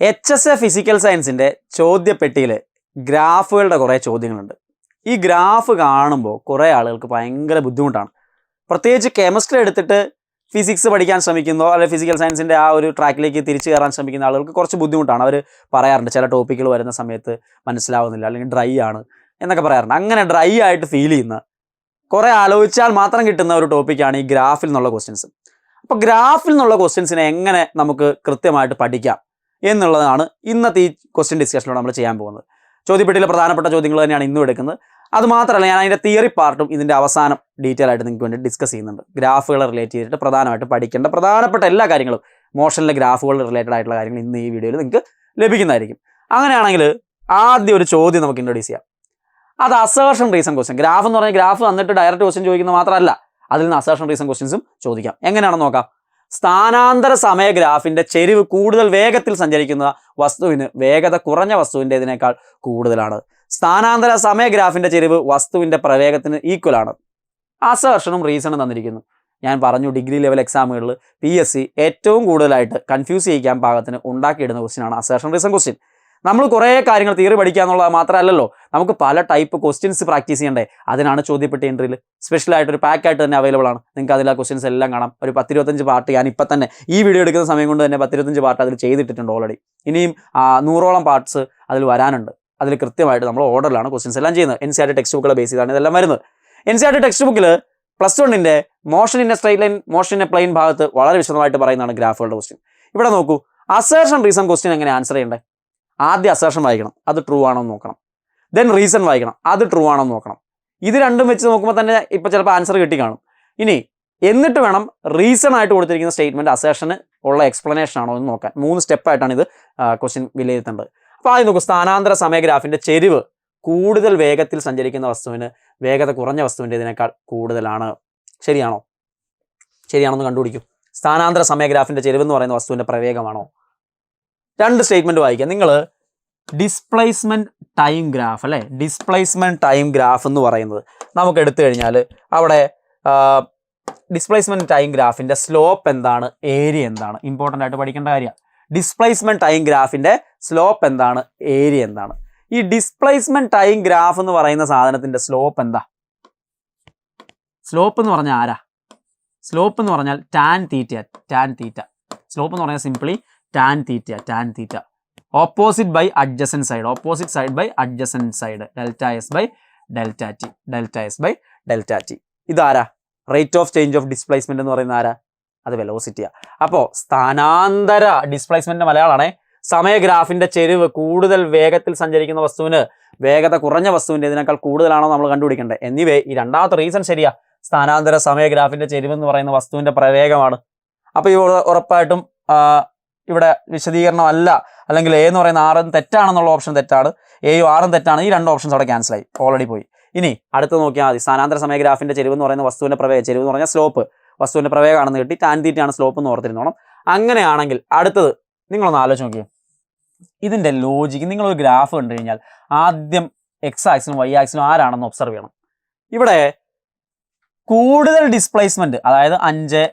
HSA physical സയൻസിൻ്റെ ചോദ്യപ്പെട്ടിയിൽ ഗ്രാഫുകളുടെ കുറേ ചോദ്യങ്ങളുണ്ട്. ഈ ഗ്രാഫ് കാണുമ്പോൾ കുറേ ആളുകൾക്ക് ഭയങ്കര ബുദ്ധിമുട്ടാണ്. പ്രത്യേകിച്ച് കെമിസ്ട്രി എടുത്തിട്ട് ഫിസിക്സ് പഠിക്കാൻ ശ്രമിക്കുന്നോ അല്ലെങ്കിൽ ഫിസിക്കൽ സയൻസിൻ്റെ ആ ഒരു ട്രാക്കിലേക്ക് തിരിച്ചു കയറാൻ ശ്രമിക്കുന്ന ആളുകൾക്ക് കുറച്ച് ബുദ്ധിമുട്ടാണ്. അവർ പറയാറുണ്ട് ചില ടോപ്പിക്കുകൾ വരുന്ന സമയത്ത് മനസ്സിലാവുന്നില്ല, അല്ലെങ്കിൽ ഡ്രൈ ആണ് എന്നൊക്കെ പറയാറുണ്ട്. അങ്ങനെ ഡ്രൈ ആയിട്ട് ഫീൽ ചെയ്യുന്ന, കുറേ ആലോചിച്ചാൽ മാത്രം കിട്ടുന്ന ഒരു ടോപ്പിക്കാണ് ഈ ഗ്രാഫിൽ നിന്നുള്ള ക്വസ്റ്റ്യൻസ്. അപ്പോൾ ഗ്രാഫിൽ നിന്നുള്ള ക്വസ്റ്റ്യൻസിനെ എങ്ങനെ നമുക്ക് കൃത്യമായിട്ട് പഠിക്കാം എന്നുള്ളതാണ് ഇന്നത്തെ ഈ ക്വസ്റ്റ്യൻ ഡിസ്കഷനിലൂടെ നമ്മൾ ചെയ്യാൻ പോകുന്നത്. ചോദ്യപ്പെട്ടിയിലെ പ്രധാനപ്പെട്ട ചോദ്യങ്ങൾ തന്നെയാണ് ഇന്നും എടുക്കുന്നത്. അതുമാത്രമല്ല, ഞാൻ അതിൻ്റെ തിയറി പാർട്ടും ഇതിൻ്റെ അവസാനം ഡീറ്റെയിൽ ആയിട്ട് നിങ്ങൾക്ക് വേണ്ടി ഡിസ്കസ് ചെയ്യുന്നുണ്ട്. ഗ്രാഫുകളെ റിലേറ്റ് ചെയ്തിട്ട് പ്രധാനമായിട്ട് പഠിക്കേണ്ട പ്രധാനപ്പെട്ട എല്ലാ കാര്യങ്ങളും, മോഷനിലെ ഗ്രാഫുകൾ റിലേറ്റഡ് ആയിട്ടുള്ള കാര്യങ്ങൾ ഇന്ന് ഈ വീഡിയോയിൽ നിങ്ങൾക്ക് ലഭിക്കുന്നതായിരിക്കും. അങ്ങനെയാണെങ്കിൽ ആദ്യം ഒരു ചോദ്യം നമുക്ക് ഇൻട്രൊഡ്യൂസ് ചെയ്യാം. അത് അസേർഷൻ റീസൺ ക്വസ്റ്റ്യൻ. ഗ്രാഫ് എന്ന് പറഞ്ഞാൽ ഗ്രാഫ് വന്നിട്ട് ഡയറക്റ്റ് ക്വസ്റ്റ്യൻ ചോദിക്കുന്നത് മാത്രമല്ല, അതിൽ നിന്ന് അസേർഷൻ റീസൺ ക്വസ്റ്റ്യൻസും ചോദിക്കാം. എങ്ങനെയാണെന്ന് നോക്കാം. സ്ഥാനാന്തര സമയ ഗ്രാഫിൻ്റെ ചെരിവ് കൂടുതൽ വേഗത്തിൽ സഞ്ചരിക്കുന്ന വസ്തുവിന് വേഗത കുറഞ്ഞ വസ്തുവിൻ്റെതിനേക്കാൾ കൂടുതലാണ്. സ്ഥാനാന്തര സമയ ഗ്രാഫിൻ്റെ ചെരിവ് വസ്തുവിൻ്റെ പ്രവേഗത്തിന് ഈക്വൽ ആണ്. അസേർഷനും റീസണും തന്നിരിക്കുന്നു. ഞാൻ പറഞ്ഞു, ഡിഗ്രി ലെവൽ എക്സാമുകളിൽ PSC ഏറ്റവും കൂടുതലായിട്ട് കൺഫ്യൂസ് ചെയ്യിക്കാൻ പാകത്തിന് ഉണ്ടാക്കിയിടുന്ന ക്വസ്റ്റ്യനാണ് അസേർഷൻ റീസൺ ക്വസ്റ്റ്യൻ. നമ്മൾ കുറേ കാര്യങ്ങൾ തിയറി പഠിക്കുക എന്നുള്ളത് മാത്രമല്ലല്ലോ, നമുക്ക് പല ടൈപ്പ് ക്വസ്റ്റ്യൻസ് പ്രാക്ടീസ് ചെയ്യണ്ടേ. അതിനാണ് ചോദ്യപ്പെട്ടി എൻട്രിയിൽ സ്പെഷ്യലായിട്ടൊരു പാക്കായിട്ട് തന്നെ അവൈലബിൾ ആണ്. നിങ്ങൾക്ക് അതിൽ ആ ക്വസ്റ്റ്യൻസ് എല്ലാം കാണാം. ഒരു 10-25 പാർട്ട് ഞാൻ ഇപ്പം തന്നെ ഈ വീഡിയോ എടുക്കുന്ന സമയം കൊണ്ട് തന്നെ 10-25 പാർട്ട് അതിൽ ചെയ്തിട്ടുണ്ട് ഓൾറെഡി. ഇനിയും 100ഓളം പാർട്സ് അതിൽ വരാനുണ്ട്. അതിൽ കൃത്യമായിട്ട് നമ്മൾ ഓർഡറിലാണ് ക്വസ്റ്റ്യൻസ് എല്ലാം ചെയ്യുന്നത്. NCERT ടെക്സ്റ്റ് ബുക്കുകളെ ബേസ് ചെയ്താണ് ഇതെല്ലാം വരുന്നത്. NCERT ടെക്സ്റ്റ് ബുക്കിൽ +1 motion in a straight line, motion in a plane ഭാഗത്ത് വളരെ വിശദമായിട്ട് പറയുന്നതാണ് ഗ്രാഫുകളുടെ ക്വസ്റ്റ്യൻ. ഇവിടെ നോക്കൂ, അസേർഷൻ റീസൺ ക്വസ്റ്റ്യൻ എങ്ങനെ ആൻസർ ചെയ്യണ്ടേ? ആദ്യം അസേർഷൻ വായിക്കണം, അത് ട്രൂ ആണോ എന്ന് നോക്കണം. ദെൻ റീസൺ വായിക്കണം, അത് ട്രൂ ആണോ എന്ന് നോക്കണം. ഇത് രണ്ടും വെച്ച് നോക്കുമ്പോൾ തന്നെ ഇപ്പോൾ ചിലപ്പോൾ ആൻസർ കിട്ടി കാണും. ഇനി എന്നിട്ട് വേണം റീസൺ ആയിട്ട് കൊടുത്തിരിക്കുന്ന സ്റ്റേറ്റ്മെൻറ്റ് അസേർഷന് ഉള്ള എക്സ്പ്ലനേഷൻ ആണോ എന്ന് നോക്കാൻ. 3 സ്റ്റെപ്പായിട്ടാണ് ഇത് ക്വസ്റ്റ്യൻ വിലയിരുത്തേണ്ടത്. അപ്പോൾ ആദ്യം നോക്കൂ, സ്ഥാനാന്തര സമയ ഗ്രാഫിൻ്റെ ചെരിവ് കൂടുതൽ വേഗത്തിൽ സഞ്ചരിക്കുന്ന വസ്തുവിന് വേഗത കുറഞ്ഞ വസ്തുവിൻ്റെതിനേക്കാൾ കൂടുതലാണ്. ശരിയാണോ? ശരിയാണെന്ന് കണ്ടുപിടിക്കും. സ്ഥാനാന്തര സമയ ഗ്രാഫിൻ്റെ ചെരിവ് എന്ന് പറയുന്ന വസ്തുവിൻ്റെ പ്രവേഗമാണോ? 2 സ്റ്റേറ്റ്മെൻറ്റ് വായിക്കുക. നിങ്ങൾ ഡിസ്പ്ലേസ്മെൻറ്റ് ടൈം ഗ്രാഫ് അല്ലേ, ഡിസ്പ്ലേസ്മെൻറ്റ് ടൈം ഗ്രാഫ് എന്ന് പറയുന്നത് നമുക്ക് എടുത്തു കഴിഞ്ഞാൽ അവിടെ ഡിസ്പ്ലേസ്മെൻറ്റ് ടൈം ഗ്രാഫിൻ്റെ സ്ലോപ്പ് എന്താണ്, ഏരിയ എന്താണ്, ഇമ്പോർട്ടൻ്റ് ആയിട്ട് പഠിക്കേണ്ട കാര്യമാണ്. ഡിസ്പ്ലേസ്മെൻറ്റ് ടൈം ഗ്രാഫിൻ്റെ സ്ലോപ്പ് എന്താണ്, ഏരിയ എന്താണ്. ഈ ഡിസ്പ്ലേസ്മെൻറ്റ് ടൈം ഗ്രാഫ് എന്ന് പറയുന്ന സാധനത്തിൻ്റെ സ്ലോപ്പ് എന്താ? സ്ലോപ്പ് എന്ന് പറഞ്ഞാൽ ആരാ? സ്ലോപ്പ് എന്ന് പറഞ്ഞാൽ ടാൻ തീറ്റ. സ്ലോപ്പ് എന്ന് പറഞ്ഞാൽ simply tan theta. Opposite by adjacent side, opposite side by adjacent side, delta S by delta T. ഇതാരാ? Rate of change of displacement എന്ന് പറയുന്ന ആരാ? അത് വെലോസിറ്റിയാണ്. അപ്പോൾ സ്ഥാനാന്തര ഡിസ്പ്ലേസ്മെന്റ് മലയാളമാണേ. സമയ ഗ്രാഫിന്റെ ചെരിവ് കൂടുതൽ വേഗത്തിൽ സഞ്ചരിക്കുന്ന വസ്തുവിന് വേഗത കുറഞ്ഞ വസ്തുവിൻ്റെ ഇതിനേക്കാൾ കൂടുതലാണോ നമ്മൾ കണ്ടുപിടിക്കേണ്ടത്. എന്നിവേ ഈ രണ്ടാമത്തെ റീസൺ ശരിയാ. സ്ഥാനാന്തര സമയ ഗ്രാഫിന്റെ ചെരിവ് എന്ന് പറയുന്ന വസ്തുവിന്റെ പ്രവേഗമാണ്. അപ്പോൾ ഇവിടെ ഉറപ്പായിട്ടും ഇവിടെ വിശദീകരണം അല്ല, അല്ലെങ്കിൽ A എന്ന് പറയുന്ന 6 തെറ്റാണെന്നുള്ള ഓപ്ഷൻ തെറ്റാണ്, Aയും 6 തെറ്റാണ്. ഈ 2 ഓപ്ഷൻസ് അവിടെ ക്യാൻസൽ ആയി, ഓൾറെഡി പോയി. ഇനി അടുത്ത് നോക്കിയാൽ മതി. സ്ഥാനാന്തര സമയ ഗ്രാഫിന്റെ ചെരിവ് എന്ന് പറയുന്ന വസ്തുവിന്റെ പ്രവേഗം, ചെരിവ് എന്ന് പറഞ്ഞാൽ സ്ലോപ്പ്, വസ്തുവിന്റെ പ്രവേഗമാണെന്ന് കിട്ടി. ടാൻ തീറ്റയാണ് സ്ലോപ്പ് എന്ന് ഓർത്തിരുന്നോണം. അങ്ങനെയാണെങ്കിൽ അടുത്തത് നിങ്ങളൊന്ന് ആലോചിച്ച് നോക്കിയേ. ഇതിന്റെ ലോജിക്ക്, നിങ്ങളൊരു ഗ്രാഫ് കണ്ടു കഴിഞ്ഞാൽ ആദ്യം X ആക്സിലും Y ആക്സിലും ആരാണെന്ന് ഒബ്സർവ് ചെയ്യണം. ഇവിടെ കൂടുതൽ ഡിസ്പ്ലേസ്മെന്റ്, അതായത് 5,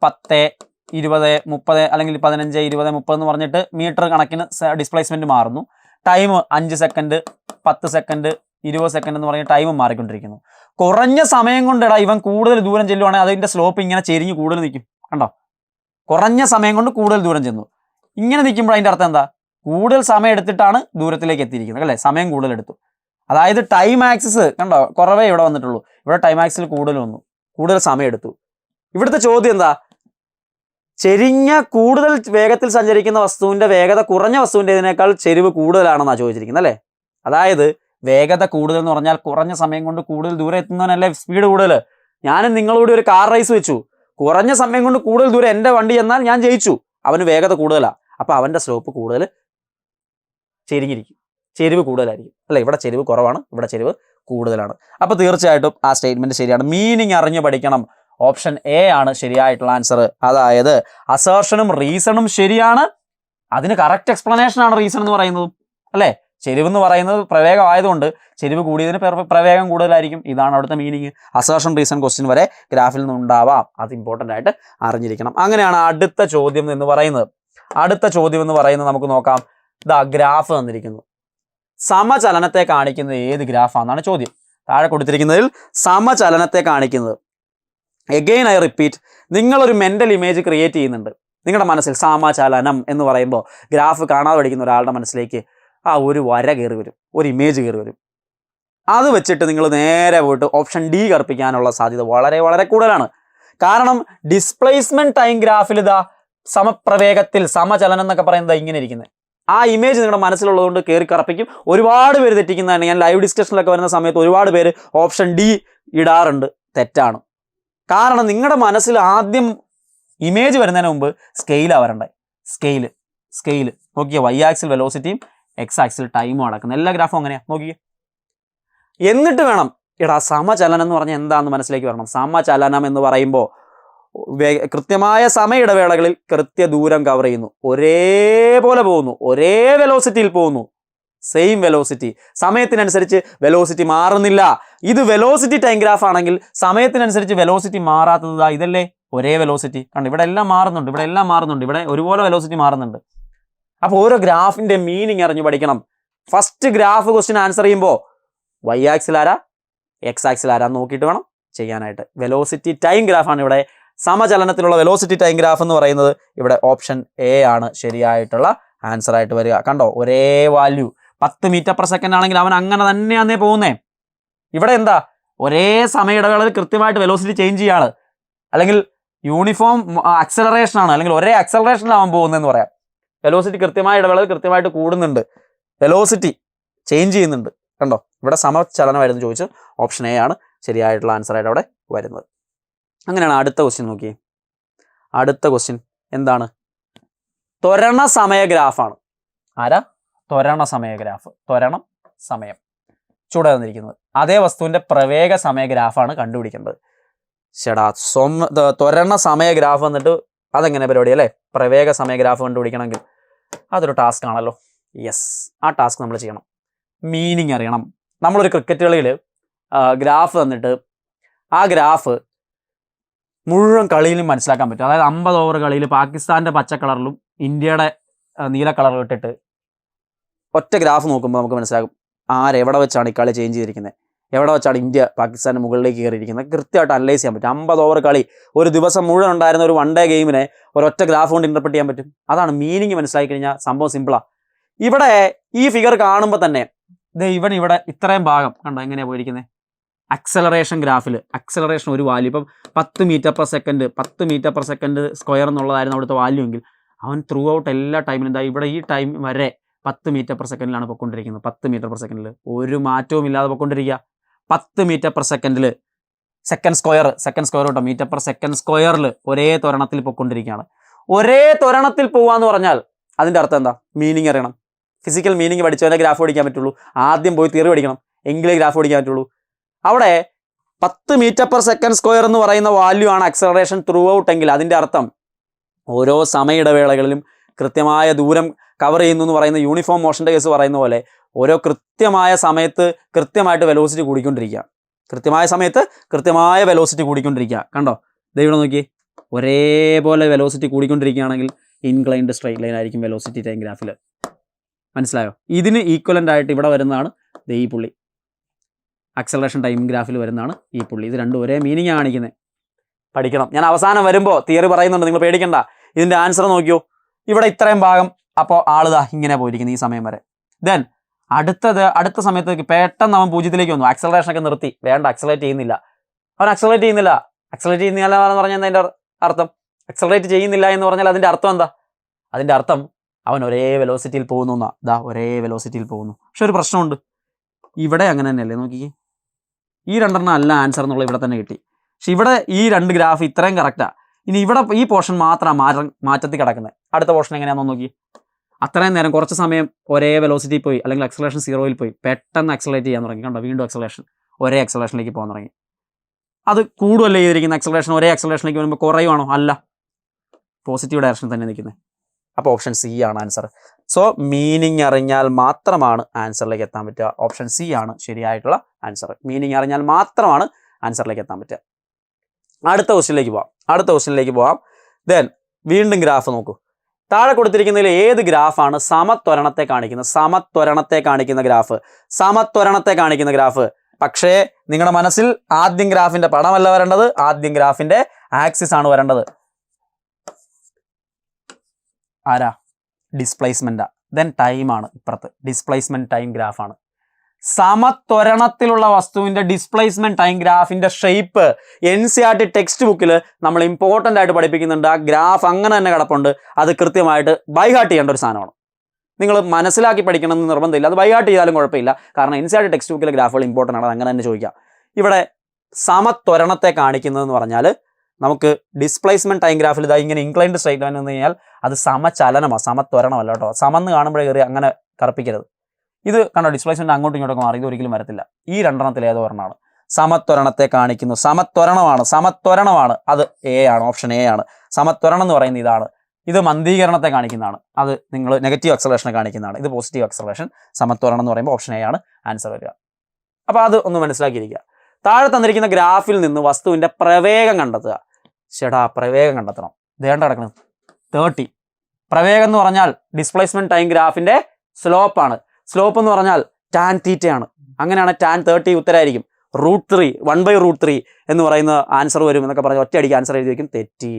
10, 20, 30 അല്ലെങ്കിൽ 15, 20, 30 എന്ന് പറഞ്ഞിട്ട് മീറ്റർ കണക്കിന് ഡിസ്പ്ലേസ്മെന്റ് മാറുന്നു. ടൈം 5 സെക്കൻഡ്, 10 സെക്കൻഡ്, 20 സെക്കൻഡ് എന്ന് പറഞ്ഞ ടൈം മാറിക്കൊണ്ടിരിക്കുന്നു. കുറഞ്ഞ സമയം കൊണ്ടിടാ ഇവൻ കൂടുതൽ ദൂരം ചെല്ലുവാണെങ്കിൽ അതിന്റെ സ്ലോപ്പ് ഇങ്ങനെ ചെരിഞ്ഞ് കൂടുതൽ നിൽക്കും. കണ്ടോ? കുറഞ്ഞ സമയം കൊണ്ട് കൂടുതൽ ദൂരം ചെന്നു. ഇങ്ങനെ നിൽക്കുമ്പോൾ അതിൻ്റെ അർത്ഥം എന്താ? കൂടുതൽ സമയം എടുത്തിട്ടാണ് ദൂരത്തിലേക്ക് എത്തിയിരിക്കുന്നത് അല്ലേ? സമയം കൂടുതൽ എടുത്തു. അതായത് ടൈം ആക്സിസ് കണ്ടോ, കുറവേ ഇവിടെ വന്നിട്ടുള്ളൂ. ഇവിടെ ടൈം ആക്സിൽ കൂടുതൽ വന്നു, കൂടുതൽ സമയം എടുത്തു. ഇവിടുത്തെ ചോദ്യം എന്താ? ചെരിഞ്ഞ കൂടുതൽ വേഗത്തിൽ സഞ്ചരിക്കുന്ന വസ്തുവിൻ്റെ വേഗത കുറഞ്ഞ വസ്തുവിൻ്റെതിനേക്കാൾ ചെരിവ് കൂടുതലാണെന്നാണ് ചോദിച്ചിരിക്കുന്നത് അല്ലേ? അതായത് വേഗത കൂടുതൽ എന്ന് പറഞ്ഞാൽ കുറഞ്ഞ സമയം കൊണ്ട് കൂടുതൽ ദൂരം എത്തുന്നവനല്ലേ സ്പീഡ് കൂടുതൽ. ഞാനും നിങ്ങളോട് ഒരു കാർ റേസ് വെച്ചു, കുറഞ്ഞ സമയം കൊണ്ട് കൂടുതൽ ദൂരം എൻ്റെ വണ്ടി എന്നാൽ ഞാൻ ജയിച്ചു. അവന് വേഗത കൂടുതലാണ്, അപ്പോൾ അവൻ്റെ സ്ലോപ്പ് കൂടുതൽ ചെരിഞ്ഞിരിക്കും, ചെരിവ് കൂടുതലായിരിക്കും അല്ലേ? ഇവിടെ ചെരിവ് കുറവാണ്, ഇവിടെ ചെരിവ് കൂടുതലാണ്. അപ്പോൾ തീർച്ചയായിട്ടും ആ സ്റ്റേറ്റ്മെൻറ്റ് ശരിയാണ്. മീനിങ് അറിഞ്ഞ് പഠിക്കണം. ഓപ്ഷൻ A ആണ് ശരിയായിട്ടുള്ള ആൻസർ. അതായത് അസേർഷനും റീസണും ശരിയാണ്. അതിന് കറക്റ്റ് എക്സ്പ്ലനേഷൻ ആണ് റീസൺ എന്ന് പറയുന്നത് അല്ലേ? ചെരിവ് എന്ന് പറയുന്നത് പ്രവേഗം ആയതുകൊണ്ട് ചെരിവ് കൂടിയതിന് പ്രവേഗം കൂടുതലായിരിക്കും. ഇതാണ് അവിടുത്തെ മീനിങ്. അസേർഷൻ റീസൺ ക്വസ്റ്റ്യൻ വരെ ഗ്രാഫിൽ നിന്ന് ഉണ്ടാവാം. അത് ഇമ്പോർട്ടൻ്റ് ആയിട്ട് അറിഞ്ഞിരിക്കണം. അങ്ങനെയാണ് അടുത്ത ചോദ്യം എന്ന് പറയുന്നത്. അടുത്ത ചോദ്യം എന്ന് പറയുന്നത് നമുക്ക് നോക്കാം. ഇതാ ഗ്രാഫ് തന്നിരിക്കുന്നു. സമചലനത്തെ കാണിക്കുന്നത് ഏത് ഗ്രാഫാണെന്നാണ് ചോദ്യം. താഴെ കൊടുത്തിരിക്കുന്നതിൽ സമചലനത്തെ കാണിക്കുന്നത്. എഗെയിൻ ഐ റിപ്പീറ്റ്, നിങ്ങളൊരു മെൻ്റൽ ഇമേജ് ക്രിയേറ്റ് ചെയ്യുന്നുണ്ട് നിങ്ങളുടെ മനസ്സിൽ. സമചലനം എന്ന് പറയുമ്പോൾ ഗ്രാഫ് കാണാതെ പഠിക്കുന്ന ഒരാളുടെ മനസ്സിലേക്ക് ഒരു വര കയറി വരും, ഒരു ഇമേജ് കയറി വരും. അത് വെച്ചിട്ട് നിങ്ങൾ നേരെ പോയിട്ട് ഓപ്ഷൻ ഡി കറുപ്പിക്കാനുള്ള സാധ്യത വളരെ വളരെ കൂടുതലാണ്. കാരണം ഡിസ്പ്ലേസ്മെൻറ്റ് ടൈം ഗ്രാഫിൽ ഇതാ സമപ്രവേഗത്തിൽ സമചലനം എന്നൊക്കെ പറയുന്നത് ഇങ്ങനെ ഇരിക്കുന്നത്. ആ ഇമേജ് നിങ്ങളുടെ മനസ്സിലുള്ളതുകൊണ്ട് കയറി കറപ്പിക്കും. ഒരുപാട് പേര് തെറ്റിക്കുന്നതാണ്. ഞാൻ ലൈവ് ഡിസ്കഷനിലൊക്കെ വരുന്ന സമയത്ത് ഒരുപാട് പേര് ഓപ്ഷൻ ഡി ഇടാറുണ്ട്. തെറ്റാണ്. കാരണം നിങ്ങളുടെ മനസ്സിൽ ആദ്യം ഇമേജ് വരുന്നതിന് മുമ്പ് സ്കെയിലാണ് വരണ്ടേ. സ്കെയിൽ നോക്കിയാൽ വൈ ആക്സിൽ വെലോസിറ്റിയും എക്സ് ആക്സിൽ ടൈമും അടക്കുന്നത്. എല്ലാ ഗ്രാഫും അങ്ങനെയാണ് നോക്കിയേ. എന്നിട്ട് വേണം സമചലനം എന്ന് പറഞ്ഞാൽ എന്താണെന്ന് മനസ്സിലേക്ക് വരണം. സമചലനം എന്ന് പറയുമ്പോൾ കൃത്യമായ സമയ ഇടവേളകളിൽ കൃത്യദൂരം കവർ ചെയ്യുന്നു, ഒരേപോലെ പോകുന്നു, ഒരേ വെലോസിറ്റിയിൽ പോകുന്നു, സെയിം വെലോസിറ്റി. സമയത്തിനനുസരിച്ച് വെലോസിറ്റി മാറുന്നില്ല. ഇത് വെലോസിറ്റി ടൈം ഗ്രാഫ് ആണെങ്കിൽ സമയത്തിനനുസരിച്ച് വെലോസിറ്റി മാറാത്തത് ഇതല്ലേ, ഒരേ വെലോസിറ്റി. കണ്ട് ഇവിടെ എല്ലാം മാറുന്നുണ്ട്, ഇവിടെ ഒരുപോലെ വെലോസിറ്റി മാറുന്നുണ്ട്. അപ്പോൾ ഓരോ ഗ്രാഫിൻ്റെ മീനിങ് അറിഞ്ഞു പഠിക്കണം. ഫസ്റ്റ് ഗ്രാഫ് ക്വസ്റ്റ്യൻ ആൻസർ ചെയ്യുമ്പോൾ വൈ ആക്സിൽ ആരാ എക്സ് ആക്സിൽ ആരാ നോക്കിയിട്ട് വേണം ചെയ്യാനായിട്ട്. വെലോസിറ്റി ടൈം ഗ്രാഫാണ് ഇവിടെ. സമചലനത്തിലുള്ള വെലോസിറ്റി ടൈം ഗ്രാഫ് എന്ന് പറയുന്നത് ഇവിടെ ഓപ്ഷൻ എ ആണ് ശരിയായിട്ടുള്ള ആൻസർ ആയിട്ട് വരിക. കണ്ടോ, ഒരേ വാല്യൂ 10 മീറ്റർ പെർ സെക്കൻഡ് ആണെങ്കിൽ അവൻ അങ്ങനെ തന്നെയാന്നേ പോകുന്നേ. ഇവിടെ എന്താ, ഒരേ സമയ ഇടവേളയിൽ കൃത്യമായിട്ട് വെലോസിറ്റി ചേഞ്ച് ചെയ്യാണ്, അല്ലെങ്കിൽ യൂണിഫോം അക്സലറേഷൻ ആണ്, അല്ലെങ്കിൽ ഒരേ അക്സലറേഷനിലാവാൻ പോകുന്നതെന്ന് പറയാം. വെലോസിറ്റി കൃത്യമായ ഇടവേളയിൽ കൃത്യമായിട്ട് കൂടുന്നുണ്ട്, വെലോസിറ്റി ചേഞ്ച് ചെയ്യുന്നുണ്ട്. കണ്ടോ, ഇവിടെ സമചലനമായിരുന്നു ചോദിച്ചു. ഓപ്ഷൻ എ ആണ് ശരിയായിട്ടുള്ള ആൻസർ ആയിട്ട് അവിടെ വരുന്നത്. അങ്ങനെയാണ് അടുത്ത ക്വസ്റ്റ്യൻ നോക്കി. അടുത്ത ക്വസ്റ്റ്യൻ എന്താണ്? ത്വരണ സമയ ഗ്രാഫാണ്. ആരാ? ത്വരണ സമയ ഗ്രാഫ്. ത്വരണം സമയം ചൂടെ തന്നിരിക്കുന്നത്. അതേ വസ്തുവിൻ്റെ പ്രവേഗ സമയ ഗ്രാഫാണ് കണ്ടുപിടിക്കേണ്ടത്. ത്വരണ സമയ ഗ്രാഫ് എന്നിട്ട് അതെങ്ങനെ പരിപാടി അല്ലേ? പ്രവേഗ സമയ ഗ്രാഫ് കണ്ടുപിടിക്കണമെങ്കിൽ അതൊരു ടാസ്ക് ആണല്ലോ. യെസ്, ആ ടാസ്ക് നമ്മൾ ചെയ്യണം. മീനിങ് അറിയണം. നമ്മളൊരു ക്രിക്കറ്റ് കളിയിൽ ഗ്രാഫ് തന്നിട്ട് ആ ഗ്രാഫ് മുഴുവൻ കളിയിലും മനസ്സിലാക്കാൻ പറ്റും. അതായത് 50 ഓവർ കളിയിൽ പാകിസ്ഥാൻ്റെ പച്ച കളറിലും ഇന്ത്യയുടെ നീല കളറിലും ഇട്ടിട്ട് ഒറ്റ ഗ്രാഫ് നോക്കുമ്പോൾ നമുക്ക് മനസ്സിലാകും ആരെവിടെ വെച്ചാണ് ഈ കളി ചേഞ്ച് ചെയ്തിരിക്കുന്നത്, എവിടെ വെച്ചാണ് ഇന്ത്യ പാകിസ്ഥാൻ്റെ മുകളിലേക്ക് കയറിയിരിക്കുന്നത്. കൃത്യമായിട്ട് അനലൈസ് ചെയ്യാൻ പറ്റും. 50 ഓവർ കളി ഒരു ദിവസം മുഴുവൻ ഉണ്ടായിരുന്ന ഒരു വൺ ഡേ ഗെയിമിനെ ഒരൊറ്റ ഗ്രാഫ് കൊണ്ട് ഇൻ്റർപ്രറ്റ് ചെയ്യാൻ പറ്റും. അതാണ് മീനിങ്. മനസ്സിലാക്കി കഴിഞ്ഞാൽ സംഭവം സിമ്പിളാണ്. ഇവിടെ ഈ ഫിഗർ കാണുമ്പോൾ തന്നെ ഇവിടെ ഇത്രയും ഭാഗം കണ്ടോ എങ്ങനെയാണ് പോയിരിക്കുന്നത്. അക്സലറേഷൻ ഗ്രാഫിൽ അക്സലറേഷൻ ഒരു വാല്യൂ, ഇപ്പം 10 മീറ്റർ പെർ സെക്കൻഡ് സ്ക്വയർ എന്നുള്ളതായിരുന്നു അവിടുത്തെ വാല്യൂ എങ്കിൽ അവൻ ത്രൂ ഔട്ട് എല്ലാ ടൈമിലും ഇവിടെ ഈ ടൈം വരെ 10 മീറ്റർ പെർ സെക്കൻഡിലാണ് പൊയ്ക്കൊണ്ടിരിക്കുന്നത്. 10 മീറ്റർ പെർ സെക്കൻഡിൽ ഒരു മാറ്റവും ഇല്ലാതെ പൊയ്ക്കൊണ്ടിരിക്കുക. 10 മീറ്റർ പെർ സെക്കൻഡിൽ സെക്കൻഡ് സ്ക്വയർ കേട്ടോ, മീറ്റർ പെർ സെക്കൻഡ് സ്ക്വയറിൽ ഒരേ ത്വരണത്തിൽ പൊയ്ക്കൊണ്ടിരിക്കുകയാണ്. ഒരേ ത്വരണത്തിൽ പോവാന്ന് പറഞ്ഞാൽ അതിൻ്റെ അർത്ഥം എന്താ? മീനിങ് അറിയണം. ഫിസിക്കൽ മീനിങ് പഠിച്ചവരെ ഗ്രാഫ് പഠിക്കാൻ പറ്റുള്ളൂ. ആദ്യം പോയി തിയറി പഠിക്കണം, എങ്കിലേ ഗ്രാഫ് പഠിക്കാൻ പറ്റുള്ളൂ. അവിടെ 10 മീറ്റർ പെർ സെക്കൻഡ് സ്ക്വയർ എന്ന് പറയുന്ന വാല്യൂ ആണ് അക്സലറേഷൻ ത്രൂ ഔട്ട് എങ്കിൽ അതിൻ്റെ അർത്ഥം ഓരോ സമയ ഇടവേളകളിലും കൃത്യമായ ദൂരം കവർ ചെയ്യുന്നു എന്ന് പറയുന്ന യൂണിഫോം മോഷൻ്റെ കേസ് പറയുന്ന പോലെ ഓരോ കൃത്യമായ സമയത്ത് കൃത്യമായിട്ട് വെലോസിറ്റി കൂടിക്കൊണ്ടിരിക്കുക. കൃത്യമായ സമയത്ത് കൃത്യമായ വെലോസിറ്റി കൂടിക്കൊണ്ടിരിക്കുക. കണ്ടോ, ഇവിടെ നോക്കി, ഒരേപോലെ വെലോസിറ്റി കൂടിക്കൊണ്ടിരിക്കുകയാണെങ്കിൽ ഇൻക്ലൈൻഡ് സ്ട്രെയിറ്റ് ലൈൻ ആയിരിക്കും വെലോസിറ്റി ടൈം ഗ്രാഫിൽ. മനസ്സിലായോ? ഇതിന് ഈക്വലൻ്റ് ആയിട്ട് ഇവിടെ വരുന്നതാണ് ഈ പുള്ളി. അക്സലറേഷൻ ടൈം ഗ്രാഫിൽ വരുന്നതാണ് ഈ പുള്ളി. ഇത് രണ്ടും ഒരേ മീനിങ് കാണിക്കുന്നത്. പഠിക്കണം. ഞാൻ അവസാനം വരുമ്പോൾ തിയറി പറയുന്നുണ്ട്, നിങ്ങൾ പേടിക്കണ്ട. ഇതിൻ്റെ ആൻസർ നോക്കിയോ, ഇവിടെ ഇത്രയും ഭാഗം, അപ്പോൾ ആളിതാ ഇങ്ങനെ പോയിരിക്കുന്നത് ഈ സമയം വരെ. ദെൻ അടുത്ത സമയത്തേക്ക് പെട്ടെന്ന് അവൻ 0ലേക്ക് വന്നു. ആക്സലറേഷനൊക്കെ നിർത്തി, വേണ്ട അക്സലറേറ്റ് ചെയ്യുന്നില്ല. അവൻ അക്സലറേറ്റ് ചെയ്യുന്നില്ല എന്ന് പറഞ്ഞാൽ അതിൻ്റെ അർത്ഥം, അക്സലറേറ്റ് ചെയ്യുന്നില്ല എന്ന് പറഞ്ഞാൽ അതിൻ്റെ അർത്ഥം എന്താ? അതിൻ്റെ അർത്ഥം അവൻ ഒരേ വെലോസിറ്റിയിൽ പോകുന്നു എന്നാ. ഒരേ വെലോസിറ്റിയിൽ പോകുന്നു. പക്ഷെ ഒരു പ്രശ്നമുണ്ട്, ഇവിടെ അങ്ങനെ തന്നെയല്ലേ? നോക്കിക്കേ, ഈ രണ്ടെണ്ണം അല്ല ആൻസർ എന്നുള്ള ഇവിടെ തന്നെ കിട്ടി. പക്ഷെ ഇവിടെ ഈ രണ്ട് ഗ്രാഫ് ഇത്രയും കറക്റ്റാണ്. ഇനി ഇവിടെ ഈ പോർഷൻ മാത്രമാണ് മാറ്റത്തിൽ കിടക്കുന്നത്. അടുത്ത പോർഷൻ എങ്ങനെയാണെന്ന് നോക്കി. അത്രയും നേരം കുറച്ച് സമയം ഒരേ വെലോസിറ്റി പോയി, അല്ലെങ്കിൽ അക്സലറേഷൻ 0യിൽ പോയി, പെട്ടെന്ന് അക്സലറേറ്റ് ചെയ്യാൻ തുടങ്ങി. കണ്ടോ, വീണ്ടും അക്സലറേഷൻ, ഒരേ അക്സലറേഷനിലേക്ക് പോകാൻ തുടങ്ങി. അത് കൂടുതലല്ലേ ചെയ്തിരിക്കുന്ന അക്സലറേഷൻ? ഒരേ അക്സലറേഷനിലേക്ക് വരുമ്പോൾ കുറയുവാണോ? അല്ല, പോസിറ്റീവ് ഡയറക്ഷനിൽ തന്നെ നിൽക്കുന്നത്. അപ്പോൾ ഓപ്ഷൻ സി ആണ് ആൻസർ. സോ മീനിങ് അറിഞ്ഞാൽ മാത്രമാണ് ആൻസറിലേക്ക് എത്താൻ പറ്റുക. ഓപ്ഷൻ സി ആണ് ശരിയായിട്ടുള്ള ആൻസർ. മീനിങ് അറിഞ്ഞാൽ മാത്രമാണ് ആൻസറിലേക്ക് എത്താൻ പറ്റുക. അടുത്ത ക്വസ്റ്റ്യനിലേക്ക് പോവാം. ദെൻ വീണ്ടും ഗ്രാഫ് നോക്കൂ. താഴെ കൊടുത്തിരിക്കുന്നതിൽ ഏത് ഗ്രാഫാണ് സമത്വരണത്തെ കാണിക്കുന്ന ഗ്രാഫ്? പക്ഷേ നിങ്ങളുടെ മനസ്സിൽ ആദ്യം ഗ്രാഫിന്റെ പടമല്ല വരേണ്ടത്, ആദ്യം ഗ്രാഫിന്റെ ആക്സിസ് ആണ് വരേണ്ടത്. ആരാ? ഡിസ്പ്ലേസ്മെന്റ്. ദെൻ ടൈം ആണ് ഇപ്പുറത്ത്. Displacement time ഗ്രാഫാണ്. സമത്വരണത്തിലുള്ള വസ്തുവിന്റെ ഡിസ്പ്ലേസ്മെന്റ് ടൈം ഗ്രാഫിന്റെ ഷേപ്പ് NCERT ടെക്സ്റ്റ് ബുക്കിൽ നമ്മൾ ഇമ്പോർട്ടൻ്റ് ആയിട്ട് പഠിപ്പിക്കുന്നുണ്ട്. ആ ഗ്രാഫ് അങ്ങനെ തന്നെ കിടപ്പുണ്ട്. അത് കൃത്യമായിട്ട് ബൈഹാർട്ട് ചെയ്യേണ്ട ഒരു സാധനമാണ്. നിങ്ങൾ മനസ്സിലാക്കി പഠിക്കണമെന്ന് നിർബന്ധമില്ല, അത് ബൈഹാർട്ട് ചെയ്താലും കുഴപ്പമില്ല. കാരണം NCERT ടെക്സ്റ്റ് ബുക്കിലെ ഗ്രാഫുകൾ ഇമ്പോർട്ടൻ്റ് ആണ്, അങ്ങനെ തന്നെ ചോദിക്കാം. ഇവിടെ സമത്വരണത്തെ കാണിക്കുന്നതെന്ന് പറഞ്ഞാൽ നമുക്ക് ഡിസ്പ്ലേസ്മെന്റ് ടൈം ഗ്രാഫിൽ ഇതാ ഇങ്ങനെ ഇൻക്ലൈൻഡ് സ്ട്രൈറ്റ് ലൈൻ എന്ന് കഴിഞ്ഞാൽ അത് സമചലനമാണ്, സമത്വരണമല്ല കേട്ടോ. സമന്ന് കാണുമ്പോഴേ കയറി അങ്ങനെ കറുപ്പിക്കരുത്. ഇത് കണ്ടോ, ഡിസ്പ്ലേസ്മെന്റ് അങ്ങോട്ടും ഇങ്ങോട്ടും മാറി, ഇത് ഒരിക്കലും വരത്തില്ല. ഈ രണ്ടെണ്ണത്തിൽ ഏതോ ഒരെണ്ണമാണ്. സമത്വരണത്തെ കാണിക്കുന്നു, സമത്വരണമാണ്. അത് A ആണ്, ഓപ്ഷൻ A ആണ്. സമത്വരണം എന്ന് പറയുന്നത് ഇതാണ്. ഇത് മന്ദീകരണത്തെ കാണിക്കുന്നതാണ്, അത് നിങ്ങൾ നെഗറ്റീവ് അക്സലറേഷനെ കാണിക്കുന്നതാണ്. ഇത് പോസിറ്റീവ് അക്സലറേഷൻ. സമത്വരണം എന്ന് പറയുമ്പോൾ ഓപ്ഷൻ A ആണ് ആൻസർ വരിക. അപ്പോൾ അത് ഒന്ന് മനസ്സിലാക്കിയിരിക്കുക. താഴെ തന്നിരിക്കുന്ന ഗ്രാഫിൽ നിന്ന് വസ്തുവിന്റെ പ്രവേഗം കണ്ടെത്തുക. പ്രവേഗം കണ്ടെത്തണം. ദേണ്ട കിടക്കുന്നത് 30. പ്രവേഗം എന്ന് പറഞ്ഞാൽ ഡിസ്പ്ലേസ്മെന്റ് ടൈം ഗ്രാഫിന്റെ സ്ലോപ്പാണ്. സ്ലോപ്പ് എന്ന് പറഞ്ഞാൽ ടാൻ തീറ്റയാണ്. അങ്ങനെയാണ് ടാൻ 30 ഉത്തരമായിരിക്കും. √3 1/√3 എന്ന് പറയുന്ന ആൻസർ വരും എന്നൊക്കെ പറഞ്ഞ് ഒറ്റയടിക്ക് ആൻസർ എഴുതി വയ്ക്കും. തെറ്റി.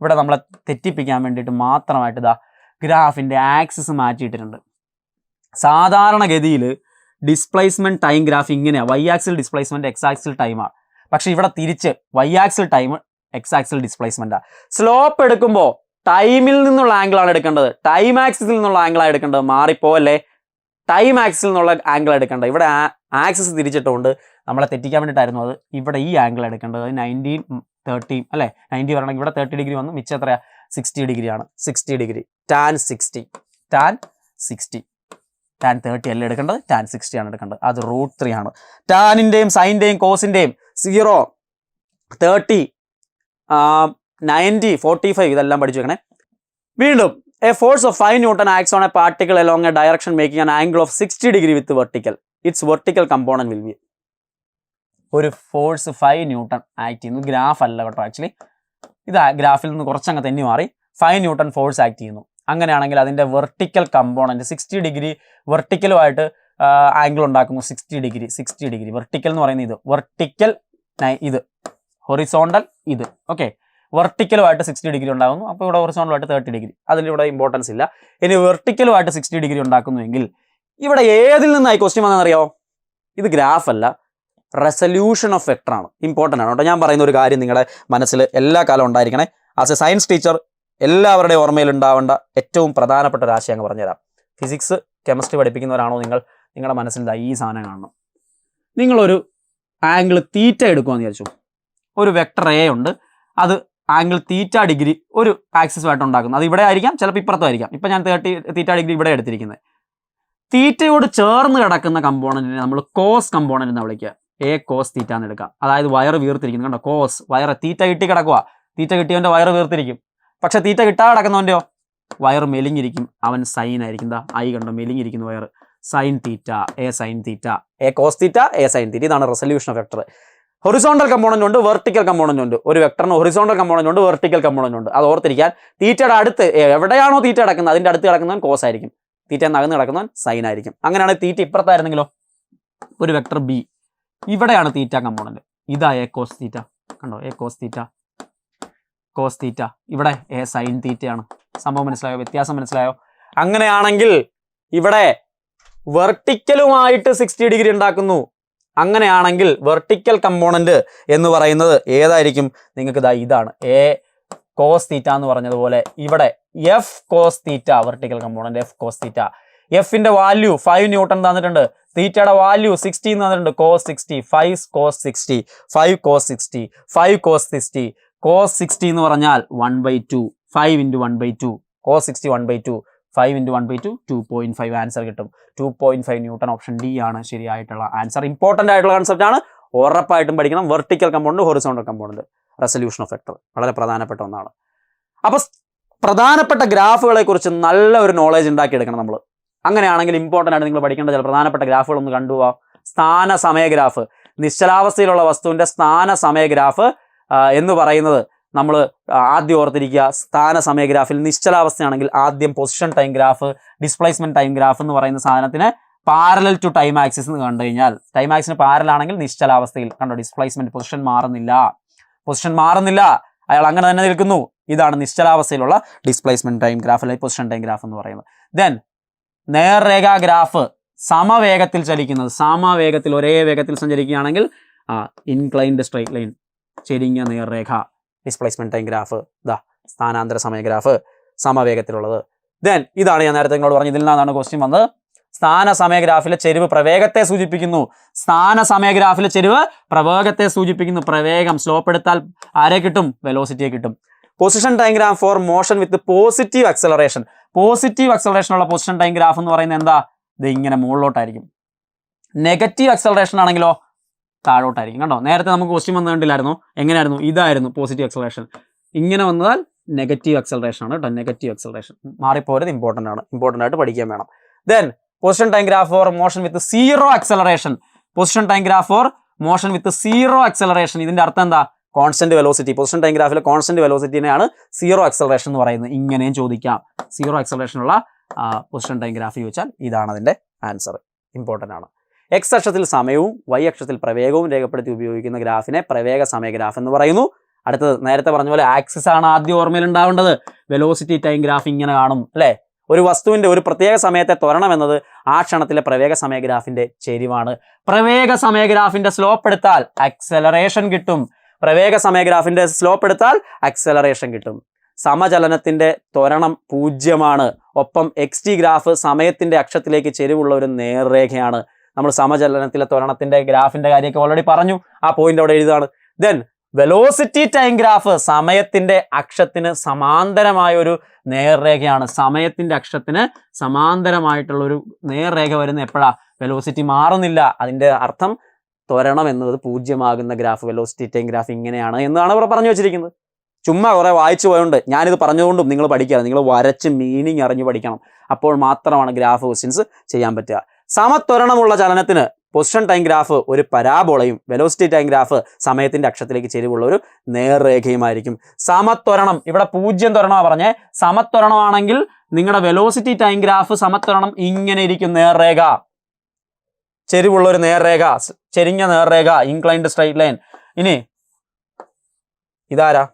ഇവിടെ നമ്മളെ തെറ്റിപ്പിക്കാൻ വേണ്ടിയിട്ട് മാത്രമായിട്ട് ഇതാ ഗ്രാഫിന്റെ ആക്സിസ് മാറ്റിയിട്ടിട്ടുണ്ട്. സാധാരണഗതിയിൽ ഡിസ്പ്ലേസ്മെന്റ് ടൈം ഗ്രാഫ് ഇങ്ങനെയാണ്. Y axis displacement, X axis ടൈമാണ്. പക്ഷെ ഇവിടെ തിരിച്ച് Y axis time, X axis ഡിസ്പ്ലേസ്മെന്റാണ്. സ്ലോപ്പ് എടുക്കുമ്പോൾ ടൈമിൽ നിന്നുള്ള ആംഗിളാണ് എടുക്കേണ്ടത്, ടൈം ആക്സിസിൽ നിന്നുള്ള ആംഗിളാണ് എടുക്കേണ്ടത്. മാറിപ്പോവല്ലേ, ടൈം ആക്സിൽ നിന്നുള്ള ആംഗിൾ എടുക്കേണ്ടത്. ഇവിടെ ആക്സിസ് തിരിച്ചിട്ടുകൊണ്ട് നമ്മളെ തെറ്റിക്കാൻ വേണ്ടിയിട്ടായിരുന്നു അത്. ഇവിടെ ഈ ആംഗിൾ എടുക്കേണ്ടത് 19 30 അല്ലേ, 90 വരണമെങ്കിൽ ഇവിടെ 30 ഡിഗ്രി വന്നു, മിച്ചം എത്രയാ? 60 ഡിഗ്രിയാണ്. 60 ഡിഗ്രി ടാൻ 60. ടാൻ 30 അല്ല എടുക്കേണ്ടത്, ടാൻ 60 ആണ് എടുക്കേണ്ടത്. അത് √3 ആണ്. ടാനിൻ്റെയും സൈൻ്റെയും കോസിൻ്റെയും 0 30 90 45 ഇതെല്ലാം പഠിച്ചു വെക്കണേ. വീണ്ടും a force of 5 Newton acts on a particle along a direction making an angle of 60 degree with vertical. Its vertical component will be. ഒരു ഫോഴ്സ് 5 ന്യൂട്ടൺ ആക്ട് ചെയ്യുന്നു. ഗ്രാഫ് അല്ല കേട്ടോ, ആക്ച്വലി ഇത് ഗ്രാഫിൽ നിന്ന് കുറച്ചങ്ങ് തെന്നി മാറി. 5 ന്യൂട്ടൺ ഫോഴ്സ് ആക്ട് ചെയ്യുന്നു. അങ്ങനെയാണെങ്കിൽ അതിൻ്റെ വെർട്ടിക്കൽ കമ്പോണൻറ്റ് 60 ഡിഗ്രി വെർട്ടിക്കലുമായിട്ട് ആംഗിൾ ഉണ്ടാക്കുന്നു. 60 ഡിഗ്രി വെർട്ടിക്കൽ എന്ന് പറയുന്നത് ഇത്, വെർട്ടിക്കൽ ഇത്, ഹൊറിസോണ്ടൽ ഇത്. ഓക്കെ, വെർട്ടിക്കലുമായിട്ട് 60 ഡിഗ്രി ഉണ്ടാകുന്നു. അപ്പോൾ ഇവിടെ ഹൊറിസോണ്ടലുമായിട്ട് 30 ഡിഗ്രി, അതിലിവിടെ ഇമ്പോർട്ടൻസ് ഇല്ല. ഇനി വെർട്ടിക്കലുമായിട്ട് 60 ഡിഗ്രി ഉണ്ടാക്കുന്നുവെങ്കിൽ ഇവിടെ ഏതിൽ നിന്നായി ക്വസ്റ്റ്യൻ വന്നതെന്നറിയാമോ? ഇത് ഗ്രാഫ് അല്ല, റെസൊല്യൂഷൻ ഓഫ് വെക്ടർ ആണ്. ഇമ്പോർട്ടൻ്റ് ആണ് കേട്ടോ. ഞാൻ പറയുന്ന ഒരു കാര്യം നിങ്ങളുടെ മനസ്സിൽ എല്ലാ കാലം ഉണ്ടായിരിക്കണേ. ആസ് എ സയൻസ് ടീച്ചർ എല്ലാവരുടെയും ഓർമ്മയിൽ ഉണ്ടാവേണ്ട ഏറ്റവും പ്രധാനപ്പെട്ട ഒരു ആശയം പറഞ്ഞുതരാം. ഫിസിക്സ് കെമിസ്ട്രി പഠിപ്പിക്കുന്നവരാണോ നിങ്ങൾ, നിങ്ങളുടെ മനസ്സിൽ ഈ സാധനം കാണണം. നിങ്ങളൊരു ആംഗിൾ തീറ്റ എടുക്കുമെന്ന് വിചാരിച്ചു. ഒരു വെക്ടർ A ഉണ്ട്, അത് ആംഗിൾ തീറ്റ ഡിഗ്രി ഒരു ആക്സിസുമായിട്ട് ഉണ്ടാക്കുന്നത്. അത് ഇവിടെ ആയിരിക്കാം, ചിലപ്പോൾ ഇപ്പുറത്തായിരിക്കാം. ഇപ്പം ഞാൻ 30 തീറ്റ ഡിഗ്രി ഇവിടെ എടുത്തിരിക്കുന്നത്. തീറ്റയോട് ചേർന്ന് കിടക്കുന്ന കമ്പോണൻറ്റിനെ നമ്മൾ കോസ് കമ്പോണൻ്റ് എന്ന് വിളിക്കുക. A cos തീറ്റ എന്ന് എടുക്കുക. അതായത് വയറ് വീർത്തിരിക്കുന്നു. കണ്ടോ, കോസ് വയറ് തീറ്റ കിട്ടി കിടക്കുക. തീറ്റ കിട്ടിയവൻ്റെ വയറ് വീർത്തിരിക്കും. പക്ഷെ തീറ്റ കിട്ടാതെ കിടക്കുന്നവൻ്റെയോ വയറ് മെലിഞ്ഞിരിക്കും, അവൻ സൈൻ ആയിരിക്കും. എന്താ കണ്ടോ, മെലിഞ്ഞിരിക്കുന്ന വയറ്. Sine theta, A sine theta, A cos theta, A sine theta. ഇതാണ് resolution of vector. Horizontal component ഉണ്ട്, വെർട്ടിക്കൽ കമ്പോണൻ്റ് ഉണ്ട്. ഒരു വെക്ടറിന് ഹൊറിസോണ്ടൽ കമ്പോണൻ്റ് ഉണ്ട്, വെർട്ടിക്കൽ കമ്പോണൻ്റ് ഉണ്ട്. അത് ഓർത്തിരിക്കാൻ. തീറ്റയുടെ അടുത്ത് എവിടെയാണോ തീറ്റ കിടക്കുന്നത് അതിൻ്റെ അടുത്ത് കിടക്കുന്നവൻ കോസ് ആയിരിക്കും, തീറ്റ നകന്ന് കിടക്കുന്നവൻ സൈൻ ആയിരിക്കും. അങ്ങനെയാണെങ്കിൽ തീറ്റ ഇപ്പുറത്തായിരുന്നെങ്കിലോ, ഒരു വെക്ടർ B, ഇവിടെയാണ് തീറ്റ കമ്പോണൻ്റ്. ഇതാ A കോസ് തീറ്റ. കണ്ടോ, A cos theta, cos theta. ഇവിടെ A സൈൻ തീറ്റയാണ്. സംഭവം മനസ്സിലായോ? വ്യത്യാസം മനസ്സിലായോ? അങ്ങനെയാണെങ്കിൽ ഇവിടെ വെർട്ടിക്കലുമായിട്ട് 60 ഡിഗ്രി ഉണ്ടാക്കുന്നു. അങ്ങനെയാണെങ്കിൽ വെർട്ടിക്കൽ കമ്പോണന്റ് എന്ന് പറയുന്നത് ഏതായിരിക്കും? നിങ്ങൾക്ക് ഇതാണ് A കോസ് തീറ്റ എന്ന് പറഞ്ഞതുപോലെ ഇവിടെ F cos theta, vertical component F cos theta. എഫിന്റെ വാല്യൂ 5 ന്യൂട്ടൺ തന്നിട്ടുണ്ട്. തീറ്റയുടെ വാല്യൂ 60 തന്നിട്ടുണ്ട്. Cos 60, 5 cos 60, 5 cos 60, 5 cos 60. Cos 60 എന്ന് പറഞ്ഞാൽ 1/2, 5 × 1/2. കോസ് 60 1/2, 5 × 1/2 2.5 ആൻസർ കിട്ടും. 2.5 ന്യൂട്ടൺ. ഓപ്ഷൻ ഡി ആണ് ശരിയായിട്ടുള്ള ആൻസർ. ഇമ്പോർട്ടൻ്റ് ആയിട്ടുള്ള കൺസെപ്റ്റ് ആണ്, ഉറപ്പായിട്ടും പഠിക്കണം. Vertical component, horizontal component, resolution of vector വളരെ പ്രധാനപ്പെട്ട ഒന്നാണ്. അപ്പോൾ പ്രധാനപ്പെട്ട ഗ്രാഫുകളെ കുറിച്ച് നല്ല ഒരു നോളേജ് ഉണ്ടാക്കിയെടുക്കണം നമ്മൾ. അങ്ങനെയാണെങ്കിൽ ഇമ്പോർട്ടൻ്റ് ആയിട്ട് നിങ്ങൾ പഠിക്കേണ്ട ചില പ്രധാനപ്പെട്ട ഗ്രാഫുകൾ ഒന്ന് കണ്ടുപോവാം. സ്ഥാന സമയ ഗ്രാഫ്, നിശ്ചലാവസ്ഥയിലുള്ള വസ്തുവിൻ്റെ സ്ഥാന സമയ ഗ്രാഫ് എന്ന് പറയുന്നത് നമ്മൾ ആദ്യം ഓർത്തിരിക്കുക, സ്ഥാന സമയ ഗ്രാഫിൽ നിശ്ചലാവസ്ഥയാണെങ്കിൽ ആദ്യം position time graph, displacement time graph എന്ന് പറയുന്ന സാധനത്തിന് പാരലൽ ടു ടൈം ആക്സിസ് എന്ന് കണ്ടു കഴിഞ്ഞാൽ, ടൈം ആക്സിന് പാരലൽ ആണെങ്കിൽ നിശ്ചലാവസ്ഥയിൽ കണ്ടോ ഡിസ്പ്ലേസ്മെന്റ് പൊസിഷൻ മാറുന്നില്ല, അയാൾ അങ്ങനെ തന്നെ നിൽക്കുന്നു. ഇതാണ് നിശ്ചലാവസ്ഥയിലുള്ള ഡിസ്പ്ലേസ്മെന്റ് ടൈം ഗ്രാഫ് അല്ലെങ്കിൽ പൊസിഷൻ ടൈം ഗ്രാഫ് എന്ന് പറയുന്നത്. ദെൻ നേർരേഖാ ഗ്രാഫ് സമവേഗത്തിൽ ചലിക്കുന്നത്, സമവേഗത്തിൽ ഒരേ വേഗത്തിൽ സഞ്ചരിക്കുകയാണെങ്കിൽ ഇൻക്ലൈൻഡ് സ്ട്രൈറ്റ് ലൈൻ, ചെരിഞ്ഞ നേർരേഖ, ഡിസ്പ്ലേസ്മെന്റ് ടൈം ഗ്രാഫ്, സ്ഥാനാന്തര സമയ ഗ്രാഫ് സമവേഗത്തിലുള്ളത്. ദെൻ ഇതാണ് ഞാൻ നേരത്തെ നിങ്ങളോട് പറഞ്ഞു, ഇതിൽ നിന്നാണ് ക്വസ്റ്റ്യൻ വന്നത്. സ്ഥാന സമയ ഗ്രാഫിലെ ചെരിവ് പ്രവേഗത്തെ സൂചിപ്പിക്കുന്നു. സ്ഥാന സമയ ഗ്രാഫിലെ ചെരിവ് പ്രവേഗത്തെ സൂചിപ്പിക്കുന്നു. പ്രവേഗം സ്ലോപ്പ് എടുത്താൽ ആരെ കിട്ടും? വെലോസിറ്റിയെ കിട്ടും. Position time graph for motion with positive acceleration. Positive acceleration ഉള്ള പൊസിഷൻ ടൈം ഗ്രാഫ് എന്ന് പറയുന്നത് എന്താ? ഇത് ഇങ്ങനെ മുകളിലോട്ടായിരിക്കും. നെഗറ്റീവ് അക്സലറേഷൻ ആണെങ്കിലോ താഴോട്ടായിരിക്കും. കണ്ടോ, നേരത്തെ നമുക്ക് ക്വസ്റ്റ്യൻ വന്നു കണ്ടില്ലായിരുന്നു, എങ്ങനെയായിരുന്നു? ഇതായിരുന്നു പോസിറ്റീവ് അക്സലറേഷൻ. ഇങ്ങനെ വന്നാൽ നെഗറ്റീവ് അക്സലറേഷൻ ആണ് കേട്ടോ. നെഗറ്റീവ് അക്സലറേഷൻ മാറിപ്പോയത് ഇമ്പോർട്ടൻ്റ് ആണ്, ഇമ്പോർട്ടൻ്റ് ആയിട്ട് പഠിക്കാൻ വേണം. Then position time graph for motion with zero acceleration. Position time graph for motion with zero acceleration. ഇതിന്റെ അർത്ഥം എന്താ? Constant velocity. പൊസിഷൻ ടൈം ഗ്രാഫിലെ കോൺസ്റ്റന്റ് വെലോസിറ്റിനെയാണ് സീറോ അക്സലറേഷൻ എന്ന് പറയുന്നത്. ഇങ്ങനെയും ചോദിക്കാം. സീറോ അക്സലറേഷൻ ഉള്ള പൊസിഷൻ ടൈം ഗ്രാഫ് ചോദിച്ചാൽ ഇതാണ് അതിന്റെ ആൻസർ. ഇമ്പോർട്ടൻ്റ് ആണ്. എക്സ് അക്ഷത്തിൽ സമയവും വൈ അക്ഷത്തിൽ പ്രവേഗവും രേഖപ്പെടുത്തി ഉപയോഗിക്കുന്ന ഗ്രാഫിനെ പ്രവേഗ സമയ ഗ്രാഫ് എന്ന് പറയുന്നു. അടുത്തത് നേരത്തെ പറഞ്ഞ പോലെ ആക്സിസ് ആണ് ആദ്യം ഓർമ്മയിൽ ഉണ്ടാവേണ്ടത്. വെലോസിറ്റി ടൈം ഗ്രാഫ് ഇങ്ങനെ കാണും അല്ലേ? ഒരു വസ്തുവിന്റെ ഒരു പ്രത്യേക സമയത്തെ ത്വരണം എന്നത് ആ ക്ഷണത്തിലെ പ്രവേഗ സമയ ഗ്രാഫിന്റെ ചെരിവാണ്. പ്രവേഗ സമയ ഗ്രാഫിന്റെ സ്ലോപ്പ് എടുത്താൽ അക്സലറേഷൻ കിട്ടും. പ്രവേഗ സമയ ഗ്രാഫിന്റെ സ്ലോപ്പ് എടുത്താൽ അക്സലറേഷൻ കിട്ടും. സമചലനത്തിന്റെ ത്വരണം 0 ഒപ്പം എക്സ് ടി ഗ്രാഫ് സമയത്തിന്റെ അക്ഷത്തിലേക്ക് ചെരിവുള്ള ഒരു നേർരേഖയാണ്. നമ്മൾ സമചലനത്തിലെ ത്വരണത്തിന്റെ ഗ്രാഫിന്റെ കാര്യമൊക്കെ ഓൾറെഡി പറഞ്ഞു. ആ പോയിന്റ് അവിടെ എഴുതാണ്. ദെൻ വെലോസിറ്റി ടൈം ഗ്രാഫ് സമയത്തിന്റെ അക്ഷത്തിന് സമാന്തരമായ ഒരു നേർരേഖയാണ്. സമയത്തിന്റെ അക്ഷത്തിന് സമാന്തരമായിട്ടുള്ള ഒരു നേർരേഖ വരുന്ന എപ്പോഴാ? വെലോസിറ്റി മാറുന്നില്ല. അതിന്റെ അർത്ഥം ത്വരണം എന്നത് 0 ഗ്രാഫ്, വെലോസിറ്റി ടൈം ഗ്രാഫ് ഇങ്ങനെയാണ് എന്നാണ് ഇവിടെ പറഞ്ഞു വെച്ചിരിക്കുന്നത്. ചുമ്മാ കുറെ വായിച്ചു പോയോണ്ട് ഞാനിത് പറഞ്ഞുകൊണ്ടും നിങ്ങൾ പഠിക്കുക. നിങ്ങൾ വരച്ച് മീനിങ് അറിഞ്ഞു പഠിക്കണം. അപ്പോൾ മാത്രമാണ് ഗ്രാഫ് ക്വസ്റ്റ്യൻസ് ചെയ്യാൻ പറ്റുക. സമത്വരണമുള്ള ചലനത്തിന് പൊസിഷൻ ടൈം ഗ്രാഫ് ഒരു പരാബോളയും വെലോസിറ്റി ടൈം ഗ്രാഫ് സമയത്തിന്റെ അക്ഷത്തിലേക്ക് ചെരിവുള്ള ഒരു നേർരേഖയുമായിരിക്കും. സമത്വരണം ഇവിടെ 0 ത്വരണമാണ് പറഞ്ഞേ. സമത്വരണമാണെങ്കിൽ നിങ്ങളുടെ വെലോസിറ്റി ടൈം ഗ്രാഫ് സമത്വരണം ഇങ്ങനെ ഇരിക്കും. നേർരേഖ, ചെരിവുള്ള ഒരു നേർരേഖ, ചെരിഞ്ഞ നേർരേഖ, ഇൻക്ലൈൻഡ് സ്ട്രൈറ്റ് ലൈൻ. ഇനി ഇതാരാ?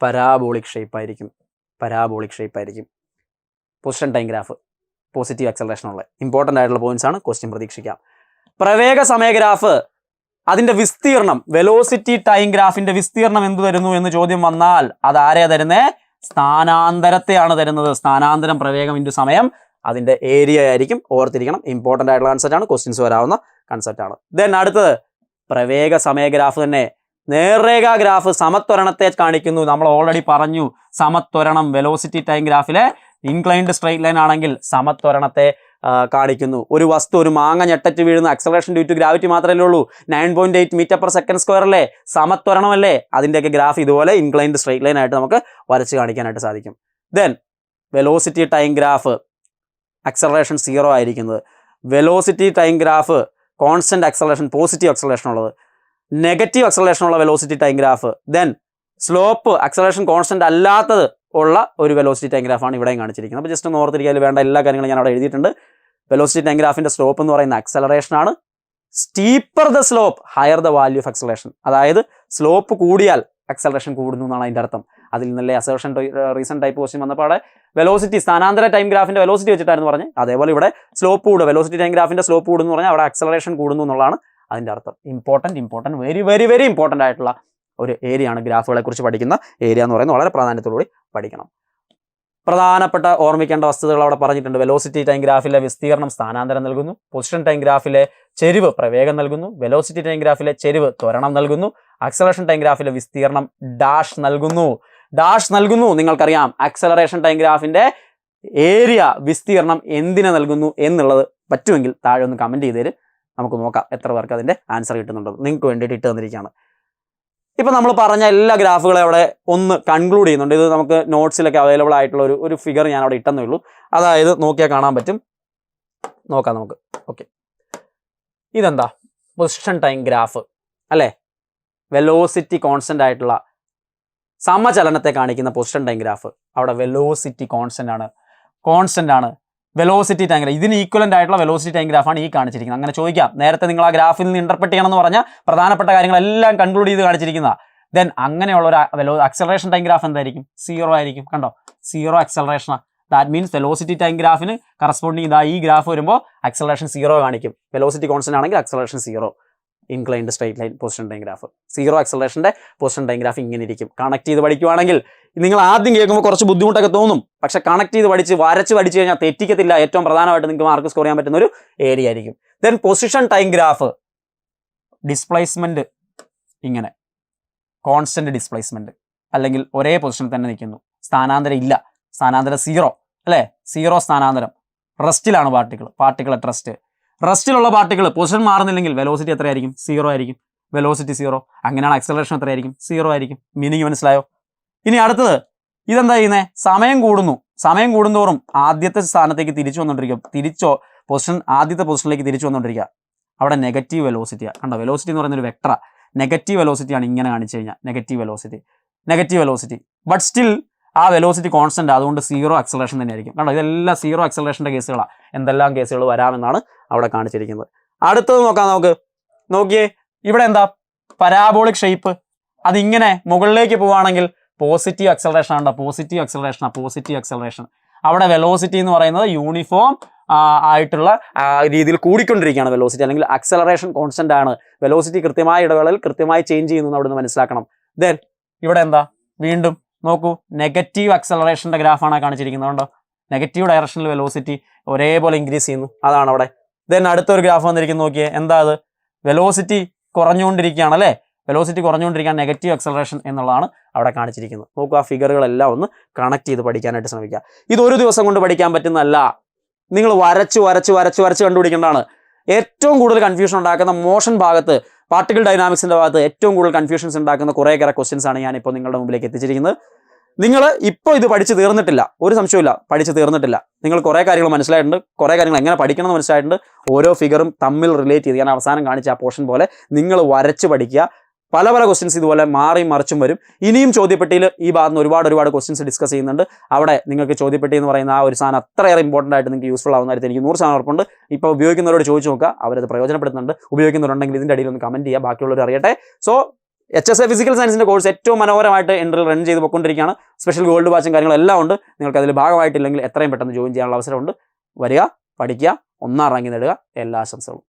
പരാബോളിക് ഷേപ്പ് ആയിരിക്കും. പരാബോളിക് ഷേപ്പ് ആയിരിക്കും position time graph. Positive acceleration ഉള്ള ഇമ്പോർട്ടൻ്റ് ആയിട്ടുള്ള പോയിന്റ്സ് ആണ്. ക്വസ്റ്റ്യൻ പ്രതീക്ഷിക്കാം. പ്രവേഗ സമയ ഗ്രാഫ് അതിന്റെ വിസ്തീർണം, വെലോസിറ്റി ടൈം ഗ്രാഫിന്റെ വിസ്തീർണം എന്ത് തരുന്നു എന്ന് ചോദ്യം വന്നാൽ അത് ആരെയാ തരുന്നേ? സ്ഥാനാന്തരത്തെയാണ് തരുന്നത്. സ്ഥാനാന്തരം പ്രവേഗം ഇൻറ്റു സമയം, അതിന്റെ ഏരിയ ആയിരിക്കും. ഓർത്തിരിക്കണം. ഇമ്പോർട്ടൻ്റ് ആയിട്ടുള്ള കൺസെപ്റ്റ് ആണ്. ക്വസ്റ്റ്യൻസ് വരാവുന്ന കൺസെപ്റ്റ് ആണ്. ദെൻ അടുത്തത് പ്രവേഗ സമയ ഗ്രാഫ് തന്നെ. നേർരേഖാ ഗ്രാഫ് സമത്വരണത്തെ കാണിക്കുന്നു. നമ്മൾ ഓൾറെഡി പറഞ്ഞു സമത്വരണം വെലോസിറ്റി ടൈം ഗ്രാഫിലെ ഇൻക്ലൈൻഡ് സ്ട്രൈറ്റ് ലൈൻ ആണെങ്കിൽ സമത്വരണത്തെ കാണിക്കുന്നു. ഒരു വസ്തു ഒരു മാങ്ങ ഞെട്ടറ്റ് വീഴുന്ന അക്സലറേഷൻ ഡ്യൂ ടു ഗ്രാവിറ്റി മാത്രമല്ലേ ഉള്ളൂ. 9.8 മീറ്റർ പെർ സെക്കൻഡ് സ്ക്വയർ അല്ലേ? സമത്വരണമല്ലേ? അതിൻ്റെയൊക്കെ ഗ്രാഫ് ഇതുപോലെ ഇൻക്ലൈൻഡ് സ്ട്രൈറ്റ് ലൈൻ ആയിട്ട് നമുക്ക് വരച്ച് കാണിക്കാനായിട്ട് സാധിക്കും. Then velocity time graph acceleration 0 ആയിരിക്കുന്നത്. Velocity time graph constant acceleration, positive acceleration ഉള്ളത്. നെഗറ്റീവ് അക്സലറേഷൻ ഉള്ള velocity time graph. Then slope acceleration constant അല്ലാത്തത് ഉള്ള ഒരു വെലോസിറ്റി ടൈം ഗ്രാഫാണ് ഇവിടെയും കാണിച്ചിരിക്കുന്നത്. അപ്പോൾ ജസ്റ്റ് ഒന്ന് ഓർത്തിരിക്കാൻ വേണ്ട എല്ലാ കാര്യങ്ങളും ഞാൻ അവിടെ എഴുതിയിട്ടുണ്ട്. വെലോസിറ്റി ടൈം ഗ്രാഫിന്റെ സ്ലോപ്പ് എന്ന് പറയുന്ന അക്സലറേഷൻ ആണ്. Steeper the slope higher the value of acceleration. അതായത് സ്ലോപ്പ് കൂടിയാൽ അക്സലറേഷൻ കൂടുന്നു എന്നാണ് അതിന്റെ അർത്ഥം. അതിൽ നിന്നല്ലേ അസർഷൻ റീസെന്റ് ടൈപ്പ് ക്വസ്റ്റ്യൻ വന്നപ്പോൾ അവിടെ വെലോസിറ്റി സ്ഥാനാന്തര ടൈം ഗ്രാഫിന്റെ വെലോസിറ്റി വെച്ചിട്ടായിരുന്നു പറഞ്ഞത്. അതേപോലെ ഇവിടെ സ്ലോപ്പ് കൂടുക, വെലോസിറ്റി ടൈം ഗ്രാഫിന്റെ സ്ലോപ്പ് കൂടുന്നു പറഞ്ഞാൽ അവിടെ അക്സലറേഷൻ കൂടുന്നു എന്നുള്ളതാണ് അതിന്റെ അർത്ഥം. Important very very very important ആയിട്ടുള്ള ഒരു ഏരിയ ആണ്. ഗ്രാഫുകളെ കുറിച്ച് പഠിക്കുന്ന ഏരിയ എന്ന് പറയുന്നത് വളരെ പ്രാധാന്യത്തോടുകൂടി പഠിക്കണം. പ്രധാനപ്പെട്ട ഓർമ്മിക്കേണ്ട വസ്തുതകൾ അവിടെ പറഞ്ഞിട്ടുണ്ട്. വെലോസിറ്റി ടൈം ഗ്രാഫിലെ വിസ്തീർണം സ്ഥാനാന്തരം നൽകുന്നു. പൊസിഷൻ ടൈം ഗ്രാഫിലെ ചെരിവ് പ്രവേഗം നൽകുന്നു. വെലോസിറ്റി ടൈം ഗ്രാഫിലെ ചെരിവ് ത്വരണം നൽകുന്നു. അക്സലറേഷൻ ടൈം ഗ്രാഫിലെ വിസ്തീർണം ഡാഷ് നൽകുന്നു. നിങ്ങൾക്കറിയാം അക്സലറേഷൻ ടൈം ഗ്രാഫിന്റെ ഏരിയ വിസ്തീർണം എന്തിനെ നൽകുന്നു എന്നുള്ളത് പറ്റുമെങ്കിൽ താഴെ ഒന്ന് കമന്റ് ചെയ്തേര്. നമുക്ക് നോക്കാം എത്ര പേർക്ക് അതിന്റെ ആൻസർ കിട്ടുന്നുണ്ടോ. നിങ്ങൾക്ക് വേണ്ടിയിട്ട് ഇട്ട് തന്നിരിക്കുകയാണ്. ഇപ്പം നമ്മൾ പറഞ്ഞ എല്ലാ ഗ്രാഫുകളെ അവിടെ ഒന്ന് കൺക്ലൂഡ് ചെയ്യുന്നുണ്ട്. ഇത് നമുക്ക് നോട്ട്സിലൊക്കെ അവൈലബിൾ ആയിട്ടുള്ള ഒരു ഫിഗർ ഞാൻ അവിടെ ഇട്ടെന്നേ ഉള്ളൂ. അതായത് നോക്കിയാൽ കാണാൻ പറ്റും. നോക്കാം നമുക്ക്. ഓക്കെ, ഇതെന്താ? പൊസിഷൻ ടൈം ഗ്രാഫ് അല്ലേ? വെലോസിറ്റി കോൺസ്റ്റൻ്റ് ആയിട്ടുള്ള സമചലനത്തെ കാണിക്കുന്ന പൊസിഷൻ ടൈം ഗ്രാഫ്, അവിടെ വെലോസിറ്റി കോൺസ്റ്റൻ്റ് ആണ് വെലോസിറ്റി ടൈം ഗ്രാഫ്. ഇതിന് ഈക്വലൻ്റ് ആയിട്ടുള്ള വെലോസിറ്റി ടൈം ഗ്രാഫാണ് ഈ കാണിച്ചിരിക്കുന്നത്. അങ്ങനെ ചോദിക്കാം, നേരത്തെ നിങ്ങൾ ആ ഗ്രാഫിൽ നിന്ന് ഇന്റർപ്രറ്റ് ചെയ്യണമെന്ന് പറഞ്ഞാൽ പ്രധാനപ്പെട്ട കാര്യങ്ങളെല്ലാം കൺക്ലൂഡ് ചെയ്ത് കാണിച്ചിരിക്കുന്ന. ദെൻ അങ്ങനെയുള്ള ഒരു അക്സലറേഷൻ ടൈം ഗ്രാഫ് എന്തായിരിക്കും? 0 ആയിരിക്കും. കണ്ടോ, 0 അക്സലറേഷനാണ്. ദാറ്റ് മീൻസ് വെലോസിറ്റി ടൈം ഗ്രാഫിന് കറസ്പോണ്ടിങ് ഇതാ ഈ ഗ്രാഫ് വരുമ്പോൾ അക്സലറേഷൻ 0 കാണിക്കും. വെലോസിറ്റി കോൺസ്റ്റന്റ് ആണെങ്കിൽ acceleration 0. Inclined straight line position time graph 0 അക്സലറേഷൻ്റെ പൊസിഷൻ ടൈം ഗ്രാഫ് ഇങ്ങനെ ഇരിക്കും. കണക്ട് ചെയ്ത് പഠിക്കുവാണെങ്കിൽ നിങ്ങൾ ആദ്യം കേൾക്കുമ്പോൾ കുറച്ച് ബുദ്ധിമുട്ടൊക്കെ തോന്നും, പക്ഷെ കണക്ട് ചെയ്ത് വരച്ച് പഠിച്ചു കഴിഞ്ഞാൽ തെറ്റിക്കത്തില്ല. ഏറ്റവും പ്രധാനമായിട്ട് നിങ്ങൾക്ക് മാർക്ക് സ്കോർ ചെയ്യാൻ പറ്റുന്ന ഒരു ഏരിയ ആയിരിക്കും. Then position time graph displacement ഇങ്ങനെ കോൺസ്റ്റന്റ് ഡിസ്പ്ലേസ്മെന്റ്, അല്ലെങ്കിൽ ഒരേ പൊസിഷനിൽ തന്നെ നിൽക്കുന്നു, സ്ഥാനാന്തരം ഇല്ല, സ്ഥാനാന്തരം 0 അല്ലേ, 0 സ്ഥാനാന്തരം. റെസ്റ്റിലാണ് പാർട്ടിക്കിൾ അറ്റ് റെസ്റ്റ്. റെസ്റ്റിലുള്ള പാർട്ടിക്കിൾ പൊസിഷൻ മാറുന്നില്ലെങ്കിൽ വെലോസിറ്റി എത്രയായിരിക്കും? 0 ആയിരിക്കും. വെലോസിറ്റി 0. അങ്ങനെയാണ് അക്സലറേഷൻ എത്രയായിരിക്കും? 0 ആയിരിക്കും. മീനിങ് മനസ്സിലായോ? ഇനി അടുത്തത് ഇതെന്താ ചെയ്യുന്നത്? സമയം കൂടുന്തോറും ആദ്യത്തെ സ്ഥാനത്തേക്ക് തിരിച്ചു വന്നുകൊണ്ടിരിക്കുക. ആദ്യത്തെ പൊസിഷനിലേക്ക് തിരിച്ചു വന്നുകൊണ്ടിരിക്കുക. അവിടെ നെഗറ്റീവ് വെലോസിറ്റിയാണ്. കണ്ടോ, വെലോസിറ്റി എന്ന് പറയുന്ന ഒരു വെക്ടറാ. നെഗറ്റീവ് വെലോസിറ്റിയാണ് ഇങ്ങനെ കാണിച്ചു കഴിഞ്ഞാൽ നെഗറ്റീവ് വെലോസിറ്റി. ബട്ട് സ്റ്റിൽ ആ വെലോസിറ്റി കോൺസ്റ്റന്റ്, അതുകൊണ്ട് 0 അക്സലറേഷൻ തന്നെയായിരിക്കും. കണ്ടോ, ഇതെല്ലാം 0 അക്സലറേഷൻ്റെ കേസുകളാണ്. എന്തെല്ലാം കേസുകൾ വരാമെന്നാണ് അവിടെ കാണിച്ചിരിക്കുന്നത്. അടുത്തത് നമുക്ക് നോക്കിയേ, ഇവിടെ എന്താ പരാബോളിക് ഷേപ്പ്. അതിങ്ങനെ മുകളിലേക്ക് പോവുകയാണെങ്കിൽ പോസിറ്റീവ് അക്സലറേഷൻ ആണ്. പോസിറ്റീവ് അക്സലറേഷൻ. അവിടെ വെലോസിറ്റി എന്ന് പറയുന്നത് യൂണിഫോം ആയിട്ടുള്ള രീതിയിൽ കൂടിക്കൊണ്ടിരിക്കുകയാണ് വെലോസിറ്റി, അല്ലെങ്കിൽ അക്സലറേഷൻ കോൺസ്റ്റന്റ് ആണ്. വെലോസിറ്റി കൃത്യമായ ഇടവേളയിൽ കൃത്യമായി ചേഞ്ച് ചെയ്യുന്നു അവിടെ നിന്ന് മനസ്സിലാക്കണം. ദെൻ ഇവിടെ എന്താ, വീണ്ടും നോക്കൂ, നെഗറ്റീവ് അക്സലറേഷൻ്റെ ഗ്രാഫാണ് കാണിച്ചിരിക്കുന്നത്. കണ്ടോ, നെഗറ്റീവ് ഡയറക്ഷനിൽ വെലോസിറ്റി ഒരേപോലെ ഇൻക്രീസ് ചെയ്യുന്നു, അതാണ് അവിടെ. ദെൻ അടുത്തൊരു ഗ്രാഫ് വന്നിരിക്കുന്നു, നോക്കിയേ, എന്താ അത്? വെലോസിറ്റി കുറഞ്ഞുകൊണ്ടിരിക്കുകയാണ് അല്ലേ, വെലോസിറ്റി കുറഞ്ഞുകൊണ്ടിരിക്കുകയാണ്, നെഗറ്റീവ് അക്സലറേഷൻ എന്നുള്ളതാണ് അവിടെ കാണിച്ചിരിക്കുന്നത്. നോക്കൂ, ആ ഫിഗറുകളെല്ലാം ഒന്ന് കണക്ട് ചെയ്ത് പഠിക്കാനായിട്ട് ശ്രമിക്കുക. ഇതൊരു ദിവസം കൊണ്ട് പഠിക്കാൻ പറ്റുന്നതല്ല, നിങ്ങൾ വരച്ച് കണ്ടുപിടിക്കേണ്ടതാണ്. ഏറ്റവും കൂടുതൽ കൺഫ്യൂഷൻ ഉണ്ടാക്കുന്ന മോഷൻ ഭാഗത്ത്, പാർട്ടിക്കിൾ ഡൈനാമിക്സിൻ്റെ ഭാഗത്ത് ഏറ്റവും കൂടുതൽ കൺഫ്യൂഷൻസ് ഉണ്ടാക്കുന്ന കുറേയേറെ ക്വസ്റ്റ്യൻസ് ആണ് ഞാനിപ്പോൾ നിങ്ങളുടെ മുമ്പിലേക്ക് എത്തിച്ചിരിക്കുന്നത്. നിങ്ങൾ ഇപ്പോൾ ഇത് പഠിച്ച് തീർന്നിട്ടില്ല, ഒരു സംശയമില്ല, പഠിച്ച് തീർന്നിട്ടില്ല. നിങ്ങൾ കുറേ കാര്യങ്ങൾ മനസ്സിലായിട്ടുണ്ട്, കുറേ കാര്യങ്ങൾ എങ്ങനെ പഠിക്കണം എന്ന് മനസ്സിലായിട്ടുണ്ട്. ഓരോ ഫിഗറും തമ്മിൽ റിലേറ്റ് ചെയ്ത്, ഞാൻ അവസാനം കാണിച്ച ആ പോർഷൻ പോലെ നിങ്ങൾ വരച്ച് പഠിക്കുക. പല ക്വസ്റ്റ്യൻസ് ഇതുപോലെ മാറി മറിച്ചും വരും. ഇനിയും ചോദ്യപ്പെട്ടിയിൽ ഈ ഭാഗത്ത് നിന്ന് ഒരുപാട് ക്വസ്റ്റ്യൻസ് ഡിസ്കസ് ചെയ്യുന്നുണ്ട്. അവിടെ നിങ്ങൾക്ക് ചോദ്യപ്പെട്ടി എന്ന് പറയുന്ന ആ ഒരു സാധനം അത്രയേറെ ഇമ്പോർട്ടൻ്റ് ആയിട്ട് നിങ്ങൾക്ക് യൂസ്ഫുൾ ആവുന്നതായിട്ട് എനിക്ക് 100% ഉറപ്പുണ്ട്. ഇപ്പോൾ ഉപയോഗിക്കുന്നവരോട് ചോദിച്ചു നോക്കുക, അവരത് പ്രയോജനപ്പെടുത്തുന്നുണ്ട്. ഉപയോഗിക്കുന്നവരുണ്ടെങ്കിൽ ഇതിൻ്റെ അടിയിൽ ഒന്ന് കമൻറ്റ് ചെയ്യുക, ബാക്കിയുള്ളവർ അറിയട്ടെ. സോ HSA ഫിസിക്കൽ സയൻസിൻ്റെ കോഴ്സ് ഏറ്റവും മനോഹരമായിട്ട് എൻട്രിൽ റൺ ചെയ്ത് പോയിക്കൊണ്ടിരിക്കുകയാണ്. സ്പെഷ്യൽ ഗോൾഡ് ബാച്ചും കാര്യങ്ങളെല്ലാം ഉണ്ട്. നിങ്ങൾക്ക് അതിൽ ഭാഗമായിട്ടില്ലെങ്കിൽ എത്രയും പെട്ടെന്ന് ജോയിൻ ചെയ്യാനുള്ള അവസരമുണ്ട്. വരിക, പഠിക്കുക, 1ാം റാങ്ക് നേടുക. എല്ലാ ആശംസകളും.